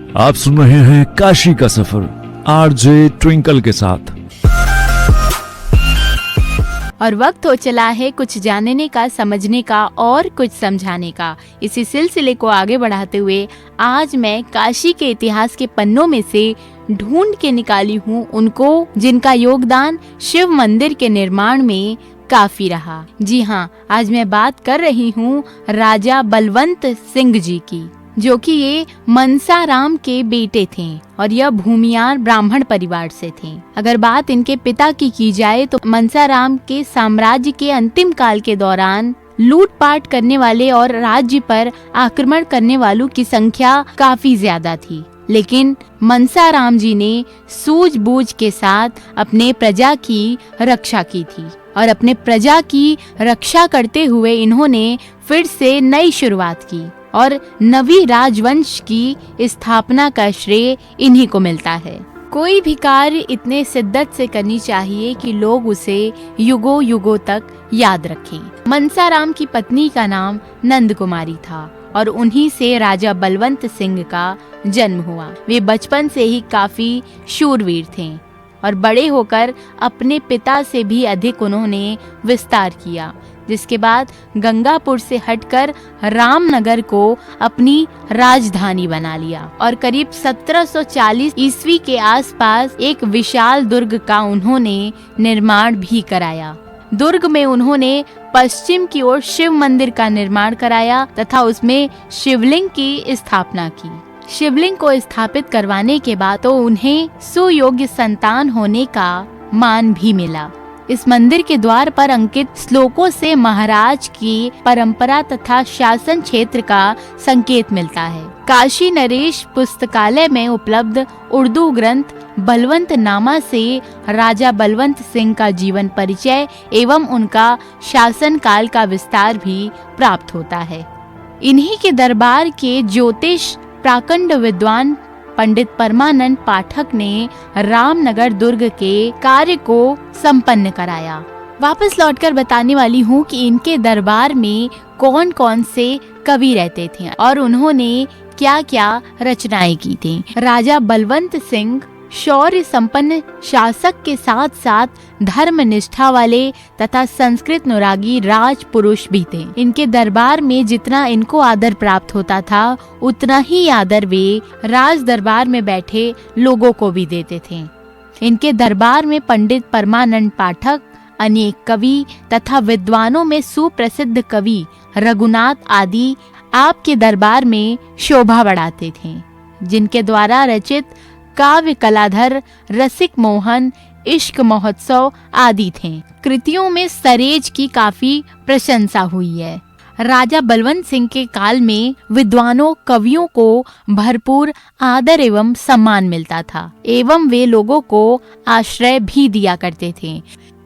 आप सुन रहे हैं काशी का सफर आरजे ट्विंकल के साथ। और वक्त हो चला है कुछ जानने का, समझने का और कुछ समझाने का। इसी सिलसिले को आगे बढ़ाते हुए आज मैं काशी के इतिहास के पन्नों में से ढूंढ के निकाली हूँ उनको जिनका योगदान शिव मंदिर के निर्माण में काफी रहा। जी हाँ, आज मैं बात कर रही हूँ राजा बलवंत सिंह जी की, जो कि ये मनसाराम के बेटे थे और यह भूमियार ब्राह्मण परिवार से थे। अगर बात इनके पिता की जाए तो मनसाराम के साम्राज्य के अंतिम काल के दौरान लूटपाट करने वाले और राज्य पर आक्रमण करने वालों की संख्या काफी ज्यादा थी, लेकिन मनसाराम जी ने सूझबूझ के साथ अपने प्रजा की रक्षा की थी और अपने प्रजा की रक्षा करते हुए इन्होंने फिर से नई शुरुआत की और नवी राजवंश की स्थापना का श्रेय इन्हीं को मिलता है। कोई भी कार्य इतने शिद्दत से करनी चाहिए कि लोग उसे युगों युगों तक याद रखें। मनसाराम की पत्नी का नाम नंद कुमारी था और उन्हीं से राजा बलवंत सिंह का जन्म हुआ। वे बचपन से ही काफी शूरवीर थे और बड़े होकर अपने पिता से भी अधिक उन्होंने विस्तार किया, जिसके बाद गंगापुर से हटकर रामनगर को अपनी राजधानी बना लिया और करीब 1740 ईस्वी के आसपास एक विशाल दुर्ग का उन्होंने निर्माण भी कराया। दुर्ग में उन्होंने पश्चिम की ओर शिव मंदिर का निर्माण कराया तथा उसमें शिवलिंग की स्थापना की। शिवलिंग को स्थापित करवाने के बाद तो उन्हें सुयोग्य संतान होने का मान भी मिला। इस मंदिर के द्वार पर अंकित श्लोकों से महाराज की परंपरा तथा शासन क्षेत्र का संकेत मिलता है। काशी नरेश पुस्तकालय में उपलब्ध उर्दू ग्रंथ बलवंत नामा से राजा बलवंत सिंह का जीवन परिचय एवं उनका शासन काल का विस्तार भी प्राप्त होता है। इन्हीं के दरबार के ज्योतिष प्राकंड विद्वान पंडित परमानंद पाठक ने रामनगर दुर्ग के कार्य को संपन्न कराया। वापस लौटकर बताने वाली हूँ कि इनके दरबार में कौन कौन से कवि रहते थे और उन्होंने क्या क्या रचनाएं की थी। राजा बलवंत सिंह शौर्य संपन्न शासक के साथ साथ धर्म निष्ठा वाले तथा संस्कृत अनुरागी राज पुरुष भी थे। इनके दरबार में जितना इनको आदर प्राप्त होता था उतना ही आदर वे राज दरबार में बैठे लोगों को भी देते थे। इनके दरबार में पंडित परमानंद पाठक, अनेक कवि तथा विद्वानों में सुप्रसिद्ध कवि रघुनाथ आदि आपके दरबार में शोभा बढ़ाते थे, जिनके द्वारा रचित काव्य कलाधर, रसिक मोहन, इश्क महोत्सव आदि थे। कृतियों में सरेज की काफी प्रशंसा हुई है। राजा बलवंत सिंह के काल में विद्वानों कवियों को भरपूर आदर एवं सम्मान मिलता था एवं वे लोगों को आश्रय भी दिया करते थे।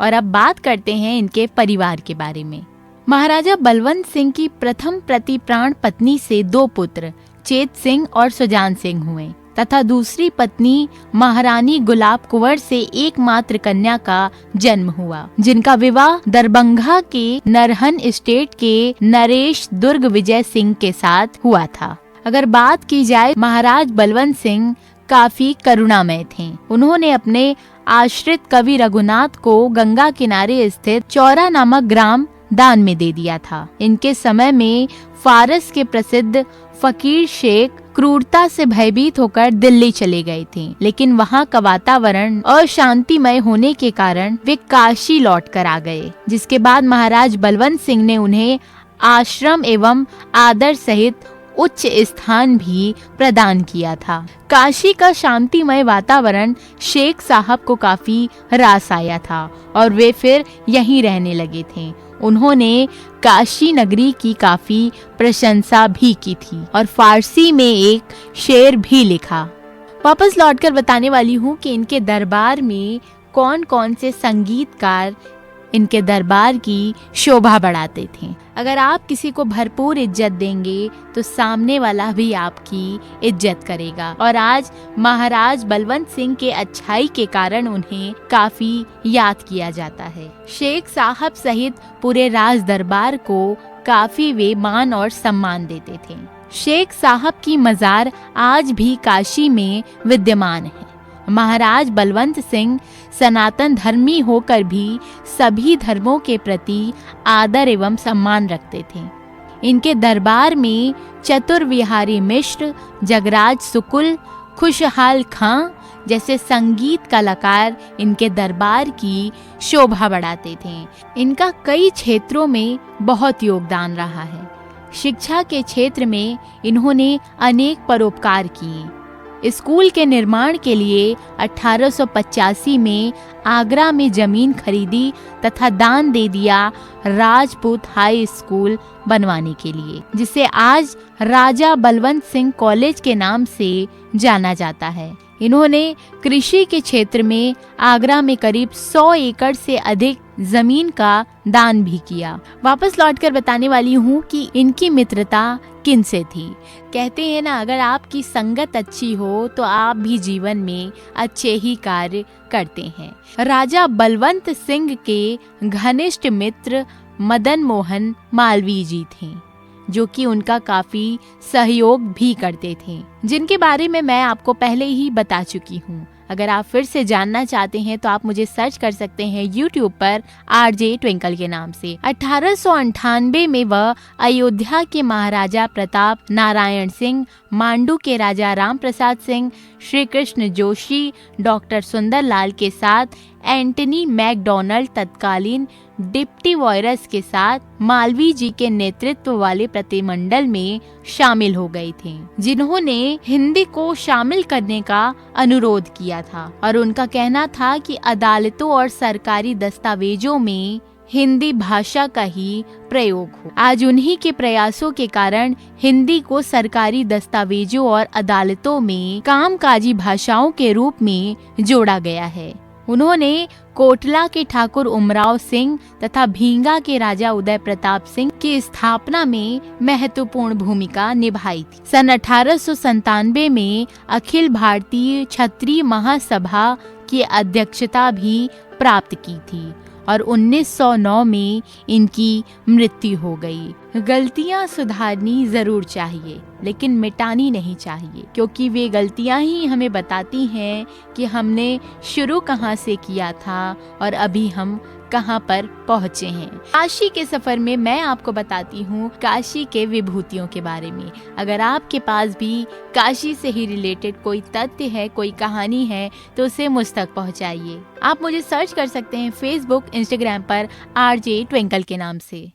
और अब बात करते हैं इनके परिवार के बारे में। महाराजा बलवंत सिंह की प्रथम प्रति प्राण पत्नी से 2 पुत्र चेत सिंह और सुजान सिंह हुए तथा दूसरी पत्नी महारानी गुलाब कुंवर से एकमात्र कन्या का जन्म हुआ, जिनका विवाह दरभंगा के नरहन स्टेट के नरेश दुर्ग विजय सिंह के साथ हुआ था। अगर बात की जाए, महाराज बलवंत सिंह काफी करुणामय थे। उन्होंने अपने आश्रित कवि रघुनाथ को गंगा किनारे स्थित चौरा नामक ग्राम दान में दे दिया था। इनके समय में फारस के प्रसिद्ध फकीर शेख क्रूरता से भयभीत होकर दिल्ली चले गए थे, लेकिन वहाँ का वातावरण अशांतिमय होने के कारण वे काशी लौट कर आ गए, जिसके बाद महाराज बलवंत सिंह ने उन्हें आश्रम एवं आदर सहित उच्च स्थान भी प्रदान किया था। काशी का शांतिमय वातावरण शेख साहब को काफी रास आया था और वे फिर यहीं रहने लगे थे। उन्होंने काशी नगरी की काफी प्रशंसा भी की थी और फारसी में एक शेर भी लिखा। वापस लौटकर बताने वाली हूँ कि इनके दरबार में कौन कौन से संगीतकार इनके दरबार की शोभा बढ़ाते थे। अगर आप किसी को भरपूर इज्जत देंगे तो सामने वाला भी आपकी इज्जत करेगा और आज महाराज बलवंत सिंह के अच्छाई के कारण उन्हें काफी याद किया जाता है। शेख साहब सहित पूरे राज दरबार को काफी वे मान और सम्मान देते थे। शेख साहब की मज़ार आज भी काशी में विद्यमान है। महाराज बलवंत सिंह सनातन धर्मी होकर भी सभी धर्मों के प्रति आदर एवं सम्मान रखते थे। इनके दरबार में चतुर्विहारी मिश्र, जगराज सुकुल, खुशहाल खां जैसे संगीत कलाकार इनके दरबार की शोभा बढ़ाते थे। इनका कई क्षेत्रों में बहुत योगदान रहा है। शिक्षा के क्षेत्र में इन्होंने अनेक परोपकार किए। स्कूल के निर्माण के लिए 1885 में आगरा में जमीन खरीदी तथा दान दे दिया राजपूत हाई स्कूल बनवाने के लिए, जिसे आज राजा बलवंत सिंह कॉलेज के नाम से जाना जाता है। इन्होंने कृषि के क्षेत्र में आगरा में करीब 100 एकड़ से अधिक जमीन का दान भी किया। वापस लौटकर बताने वाली हूँ कि इनकी मित्रता किनसे थी। कहते हैं ना, अगर आपकी संगत अच्छी हो तो आप भी जीवन में अच्छे ही कार्य करते हैं। राजा बलवंत सिंह के घनिष्ठ मित्र मदन मोहन मालवीय जी थे, जो कि उनका काफी सहयोग भी करते थे, जिनके बारे में मैं आपको पहले ही बता चुकी हूँ। अगर आप फिर से जानना चाहते हैं तो आप मुझे सर्च कर सकते हैं YouTube पर RJ ट्विंकल के नाम से। 1898 में वह अयोध्या के महाराजा प्रताप नारायण सिंह, मांडू के राजा राम प्रसाद सिंह, श्री कृष्ण जोशी, डॉक्टर सुंदरलाल के साथ, एंटनी मैकडोनल्ड तत्कालीन डिप्टी वायरस के साथ मालवीय जी के नेतृत्व वाले प्रतिमंडल में शामिल हो गए थे, जिन्होंने हिंदी को शामिल करने का अनुरोध किया था। और उनका कहना था कि अदालतों और सरकारी दस्तावेजों में हिंदी भाषा का ही प्रयोग हो। आज उन्हीं के प्रयासों के कारण हिंदी को सरकारी दस्तावेजों और अदालतों में कामकाजी भाषाओं के रूप में जोड़ा गया है। उन्होंने कोटला के ठाकुर उमराव सिंह तथा भींगा के राजा उदय प्रताप सिंह की स्थापना में महत्वपूर्ण भूमिका निभाई थी। सन 1897 में अखिल भारतीय क्षत्रिय महासभा की अध्यक्षता भी प्राप्त की थी और 1909 में इनकी मृत्यु हो गई। गलतियां सुधारनी जरूर चाहिए, लेकिन मिटानी नहीं चाहिए, क्योंकि वे गलतियां ही हमें बताती हैं कि हमने शुरू कहां से किया था और अभी हम कहां पर पहुंचे हैं। काशी के सफर में मैं आपको बताती हूँ काशी के विभूतियों के बारे में। अगर आपके पास भी काशी से ही रिलेटेड कोई तथ्य है, कोई कहानी है, तो उसे मुझ तक पहुँचाइए। आप मुझे सर्च कर सकते हैं Facebook, Instagram पर RJ ट्विंकल के नाम से।